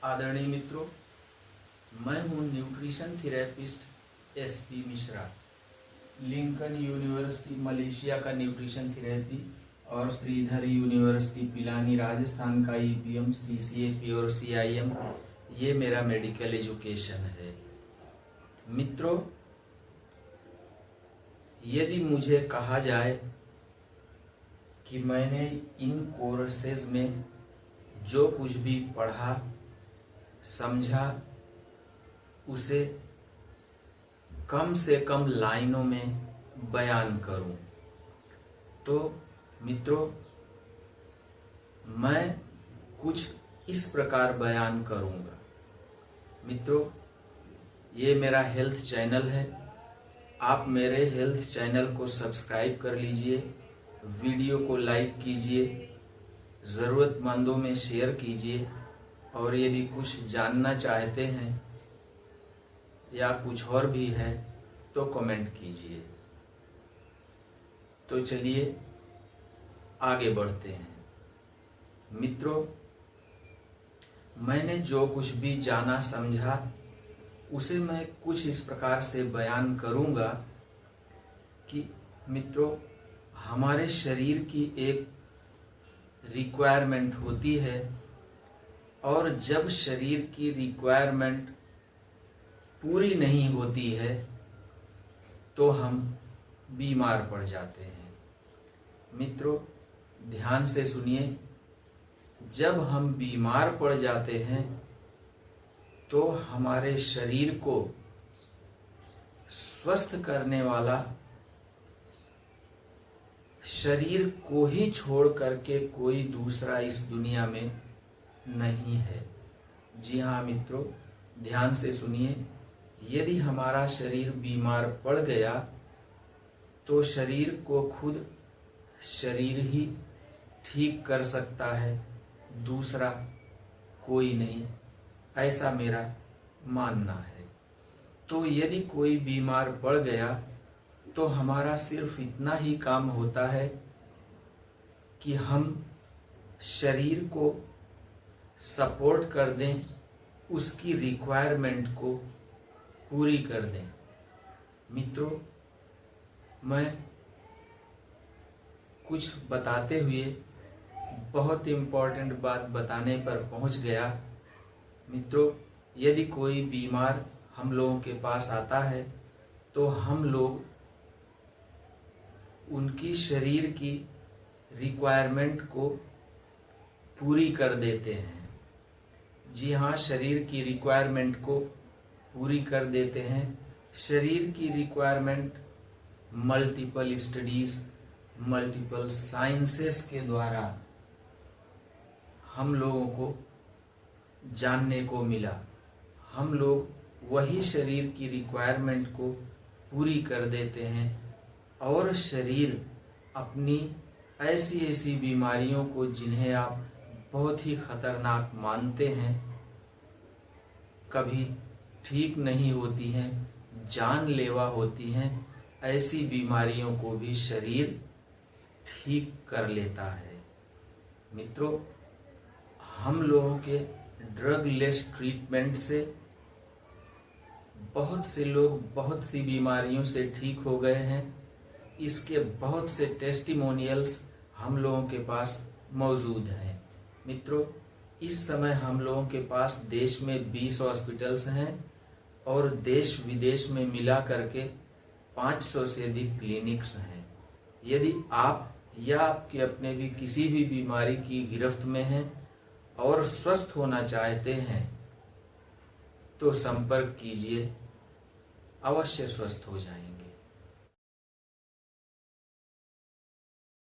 आदरणीय मित्रों, मैं हूं nutrition therapist SP Mishra. Lincoln university Malaysia का न्यूट्रिशन थेरेपी और श्रीधर यूनिवर्सिटी पिलानी राजस्थान का ईपीएम सीसीए और सीआईएम ये मेरा मेडिकल एजुकेशन है। मित्रों, यदि मुझे कहा जाए कि मैंने इन कोर्सेज में जो कुछ भी पढ़ा समझा उसे कम से कम लाइनों में बयान करूं, तो मित्रों मैं कुछ इस प्रकार बयान करूंगा। मित्रों, ये मेरा हेल्थ चैनल है। आप मेरे हेल्थ चैनल को सब्सक्राइब कर लीजिए, वीडियो को लाइक कीजिए, ज़रूरतमंदों में शेयर कीजिए और यदि कुछ जानना चाहते हैं या कुछ और भी है तो कमेंट कीजिए। तो चलिए आगे बढ़ते हैं। मित्रों, मैंने जो कुछ भी जाना समझा उसे मैं कुछ इस प्रकार से बयान करूंगा कि मित्रों, हमारे शरीर की एक रिक्वायरमेंट होती है और जब शरीर की रिक्वायरमेंट पूरी नहीं होती है तो हम बीमार पड़ जाते हैं। मित्रों, ध्यान से सुनिए, जब हम बीमार पड़ जाते हैं तो हमारे शरीर को स्वस्थ करने वाला शरीर को ही छोड़ करके कोई दूसरा इस दुनिया में नहीं है। जी हाँ मित्रों, ध्यान से सुनिए, यदि हमारा शरीर बीमार पड़ गया तो शरीर को खुद शरीर ही ठीक कर सकता है, दूसरा कोई नहीं, ऐसा मेरा मानना है। तो यदि कोई बीमार पड़ गया तो हमारा सिर्फ इतना ही काम होता है कि हम शरीर को सपोर्ट कर दें, उसकी रिक्वायरमेंट को पूरी कर दें। मित्रों, मैं कुछ बताते हुए बहुत इम्पोर्टेंट बात बताने पर पहुंच गया। मित्रों, यदि कोई बीमार हम लोगों के पास आता है तो हम लोग उनकी शरीर की रिक्वायरमेंट को पूरी कर देते हैं। जी हाँ, शरीर की रिक्वायरमेंट को पूरी कर देते हैं। शरीर की requirement multiple studies, multiple sciences के द्वारा हम लोगों को जानने को मिला। हम लोग वही शरीर की रिक्वायरमेंट को पूरी कर देते हैं और शरीर अपनी ऐसी ऐसी बीमारियों को, जिन्हें आप बहुत ही खतरनाक मानते हैं, कभी ठीक नहीं होती हैं, जानलेवा होती हैं, ऐसी बीमारियों को भी शरीर ठीक कर लेता है। मित्रों, हम लोगों के ड्रग लेस ट्रीटमेंट से बहुत से लोग बहुत सी बीमारियों से ठीक हो गए हैं। इसके बहुत से टेस्टिमोनियल्स हम लोगों के पास मौजूद हैं। मित्रों, इस समय हम लोगों के पास देश में 20 हॉस्पिटल्स हैं और देश विदेश में मिला करके 500 से अधिक क्लिनिक्स हैं। यदि आप या आपके अपने भी किसी भी बीमारी की गिरफ्त में हैं और स्वस्थ होना चाहते हैं तो संपर्क कीजिए, अवश्य स्वस्थ हो जाएंगे।